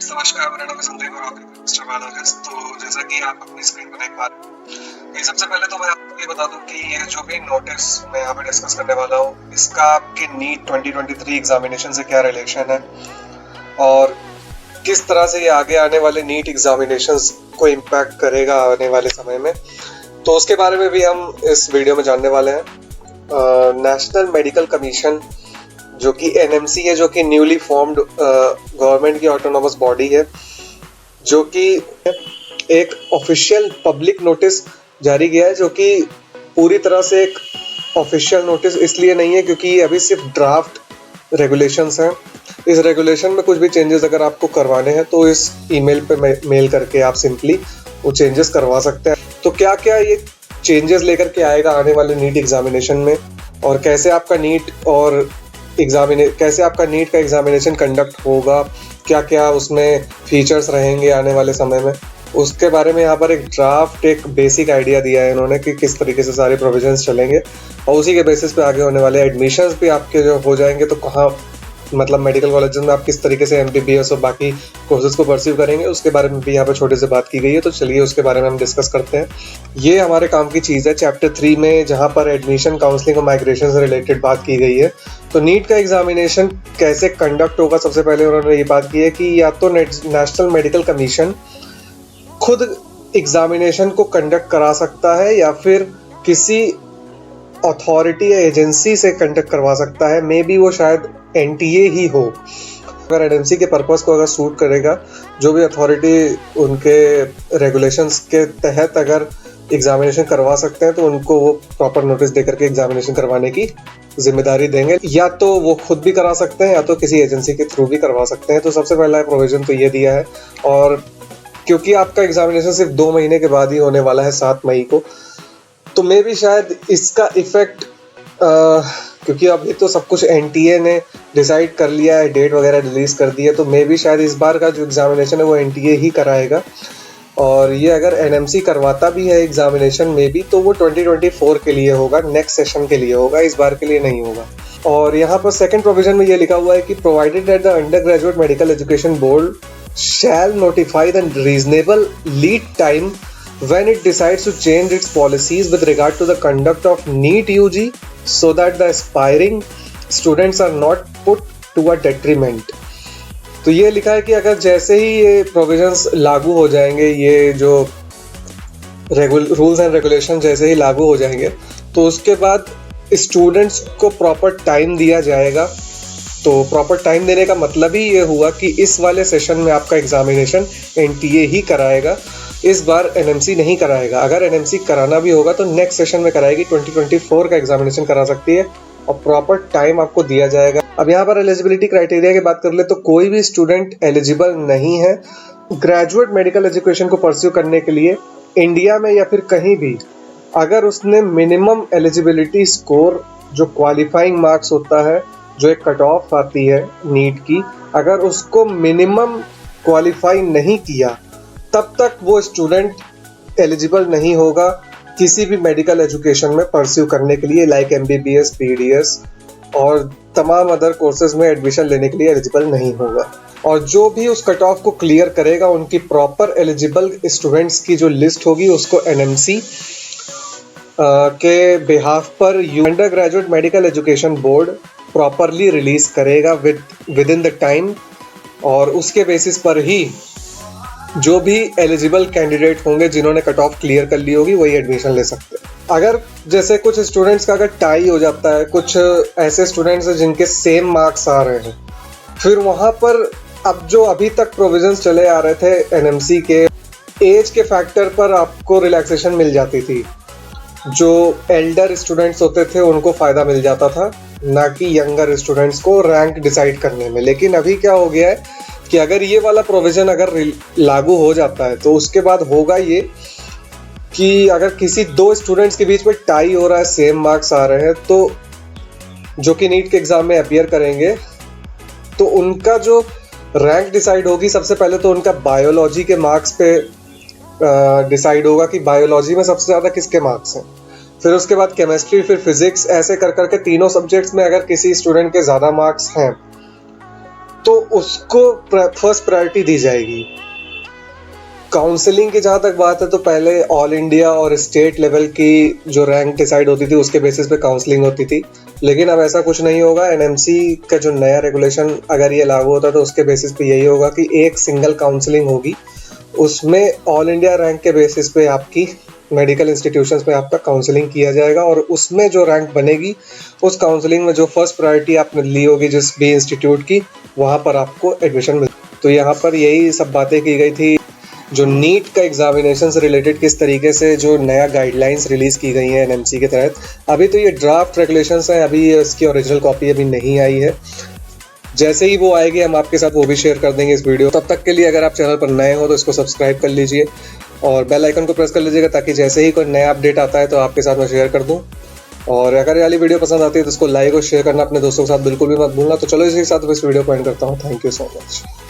नमस्कार, मेरा नाम है संदीप और आपके मिस्टर बालागस। तो जैसा कि आप अपनी स्क्रीन पर देख पा रहे हैं, ये सबसे पहले तो मैं आपको ये बता दूं कि ये जो भी नोटिस मैं यहाँ पे डिस्कस करने वाला हूँ, इसका आपके नीट 2023 एग्जामिनेशन से क्या रिलेशन है और किस तरह से ये आगे आने वाले नीट एग्जामिनेशंस को इम्पैक्ट करेगा आने वाले समय में, तो उसके बारे में भी हम इस वीडियो में जानने वाले हैं। नेशनल मेडिकल कमीशन जो कि एनएमसी है, जो कि न्यूली फॉर्म्ड गवर्नमेंट की ऑटोनोमस बॉडी है, जो कि एक ऑफिशियल पब्लिक नोटिस जारी किया है, जो कि पूरी तरह से एक ऑफिशियल नोटिस इसलिए नहीं है क्योंकि ये अभी सिर्फ ड्राफ्ट रेगुलेशंस हैं। इस रेगुलेशन में कुछ भी चेंजेस अगर आपको करवाने हैं तो इस ईमेल पे मेल करके आप सिंपली वो चेंजेस करवा सकते हैं। तो क्या क्या ये चेंजेस लेकर के आएगा आने वाले नीट एग्जामिनेशन में, और कैसे आपका नीट का एग्जामिनेशन कंडक्ट होगा, क्या क्या उसमें फीचर्स रहेंगे आने वाले समय में, उसके बारे में यहाँ पर एक ड्राफ्ट, एक बेसिक आइडिया दिया है इन्होंने कि किस तरीके से सारे प्रोविजंस चलेंगे, और उसी के बेसिस पे आगे होने वाले एडमिशन्स भी आपके जो हो जाएंगे तो कहाँ, मतलब मेडिकल कॉलेजेस में आप किस तरीके से एमबीबीएस और बाकी कोर्सेज को परस्यू करेंगे, उसके बारे में भी यहाँ पे छोटे से बात की गई है। तो चलिए उसके बारे में हम डिस्कस करते हैं। ये हमारे काम की चीज़ है चैप्टर 3 में, जहाँ पर एडमिशन, काउंसलिंग और माइग्रेशन से रिलेटेड बात की गई है। तो नीट का एग्जामिनेशन कैसे कंडक्ट होगा, सबसे पहले उन्होंने ये बात की है कि या तो नेशनल मेडिकल कमीशन खुद एग्जामिनेशन को कंडक्ट करा सकता है या फिर किसी अथॉरिटी या एजेंसी से कंडक्ट करवा सकता है। मे बी वो शायद एनटीए ही हो। अगर एनएमसी के पर्पस को अगर सूट करेगा, जो भी अथॉरिटी उनके रेगुलेशंस के तहत अगर एग्जामिनेशन करवा सकते हैं तो उनको वो प्रॉपर नोटिस देकर के एग्जामिनेशन करवाने की जिम्मेदारी देंगे। या तो वो खुद भी करा सकते हैं या तो किसी एजेंसी के थ्रू भी करवा सकते हैं। तो सबसे पहला प्रोविजन तो ये दिया है। और क्योंकि आपका एग्जामिनेशन सिर्फ 2 महीने के बाद ही होने वाला है 7 मई को, तो मे भी शायद इसका इफेक्ट, क्योंकि अभी तो सब कुछ एनटीए ने डिसाइड कर लिया है, डेट वगैरह रिलीज कर दी है, तो मे भी शायद इस बार का जो एग्जामिनेशन है वो एनटीए ही कराएगा। और ये अगर एनएमसी करवाता भी है एग्जामिनेशन में भी, तो वो 2024 के लिए होगा, नेक्स्ट सेशन के लिए होगा, इस बार के लिए नहीं होगा। और यहाँ पर सेकंड प्रोविजन में ये लिखा हुआ है कि provided that the under graduate medical education board shall notify the reasonable lead time when it decides to change its policies with regard to the conduct of NEET UG so that the aspiring students are not put to a detriment। तो ये लिखा है कि अगर जैसे ही ये provisions लागू हो जाएंगे, ये जो रूल्स एंड रेगुलेशन जैसे ही लागू हो जाएंगे, तो उसके बाद स्टूडेंट्स को प्रॉपर टाइम दिया जाएगा। तो प्रॉपर टाइम देने का मतलब ही ये हुआ कि इस वाले सेशन में आपका एग्जामिनेशन एनटीए ही कराएगा, इस बार एनएमसी नहीं कराएगा। अगर एनएमसी कराना भी होगा तो नेक्स्ट सेशन में कराएगी, 2024 का एग्जामिनेशन करा सकती है और प्रॉपर टाइम आपको दिया जाएगा। अब यहाँ पर एलिजिबिलिटी क्राइटेरिया की बात कर ले तो कोई भी स्टूडेंट एलिजिबल नहीं है ग्रेजुएट मेडिकल एजुकेशन को परस्यू करने के लिए इंडिया में या फिर कहीं भी, अगर उसने मिनिमम एलिजिबिलिटी स्कोर, जो क्वालिफाइंग मार्क्स होता है, जो एक कट ऑफ आती है नीट की, अगर उसको मिनिमम क्वालिफाई नहीं किया, तब तक वो स्टूडेंट एलिजिबल नहीं होगा किसी भी मेडिकल एजुकेशन में परस्यू करने के लिए, लाइक एमबीबीएस, पीडीएस और तमाम अदर कोर्सेज में एडमिशन लेने के लिए एलिजिबल नहीं होगा। और जो भी उस कट ऑफ को क्लियर करेगा, उनकी प्रॉपर एलिजिबल स्टूडेंट्स की जो लिस्ट होगी उसको एनएमसी के बिहाफ पर under graduate medical education board properly release करेगा विद इन द टाइम, और उसके बेसिस पर ही जो भी एलिजिबल कैंडिडेट होंगे जिन्होंने कट ऑफ क्लियर कर ली होगी वही एडमिशन ले सकते हैं। अगर जैसे कुछ स्टूडेंट्स का अगर टाई हो जाता है, कुछ ऐसे स्टूडेंट्स हैं जिनके सेम मार्क्स आ रहे हैं, फिर वहाँ पर अब जो अभी तक प्रोविजंस चले आ रहे थे एनएमसी के, एज के फैक्टर पर आपको रिलैक्सेशन मिल जाती थी। जो एल्डर स्टूडेंट्स होते थे उनको फ़ायदा मिल जाता था, ना कि यंगर स्टूडेंट्स को रैंक डिसाइड करने में। लेकिन अभी क्या हो गया है कि अगर ये वाला प्रोविज़न अगर लागू हो जाता है तो उसके बाद होगा ये कि अगर किसी 2 स्टूडेंट्स के बीच में टाई हो रहा है, सेम मार्क्स आ रहे हैं, तो जो कि नीट के एग्ज़ाम में अपीयर करेंगे, तो उनका जो रैंक डिसाइड होगी, सबसे पहले तो उनका बायोलॉजी के मार्क्स पे डिसाइड होगा कि बायोलॉजी में सबसे ज़्यादा किसके मार्क्स हैं। फिर उसके बाद केमिस्ट्री, फिर फिजिक्स, ऐसे कर करके तीनों सब्जेक्ट्स में अगर किसी स्टूडेंट के ज़्यादा मार्क्स हैं तो उसको फर्स्ट प्रायोरिटी दी जाएगी। काउंसलिंग की जहाँ तक बात है तो पहले ऑल इंडिया और स्टेट लेवल की जो रैंक डिसाइड होती थी उसके बेसिस पे काउंसलिंग होती थी, लेकिन अब ऐसा कुछ नहीं होगा। एनएमसी का जो नया रेगुलेशन अगर ये लागू होता तो उसके बेसिस पे यही होगा कि एक सिंगल काउंसलिंग होगी, उसमें ऑल इंडिया रैंक के बेसिस पे आपकी मेडिकल इंस्टीट्यूशंस में आपका काउंसलिंग किया जाएगा और उसमें जो रैंक बनेगी उस काउंसलिंग में जो फर्स्ट प्रायोरिटी आपने ली होगी जिस भी इंस्टीट्यूट की, वहाँ पर आपको एडमिशन मिल। तो यहाँ पर यही सब बातें की गई थी। जो नीट का एग्जामिनेशन से रिलेटेड किस तरीके से जो नया गाइडलाइंस रिलीज की गई हैं एनएमसी के तहत, अभी तो ये ड्राफ्ट रेगुलेशंस हैं, अभी इसकी ओरिजिनल कॉपी अभी नहीं आई है। जैसे ही वो आएगी हम आपके साथ वो भी शेयर कर देंगे इस वीडियो। तब तक के लिए अगर आप चैनल पर नए हो तो इसको सब्सक्राइब कर लीजिए और बेल आइकन को प्रेस कर लीजिएगा ताकि जैसे ही कोई नया अपडेट आता है तो आपके साथ मैं शेयर कर दूं। और अगर ये वाली वीडियो पसंद आती है तो इसको लाइक और शेयर करना अपने दोस्तों के साथ बिल्कुल भी मत भूलना। तो चलो इसी के साथ इस वीडियो को एंड करता हूँ। Thank you so much.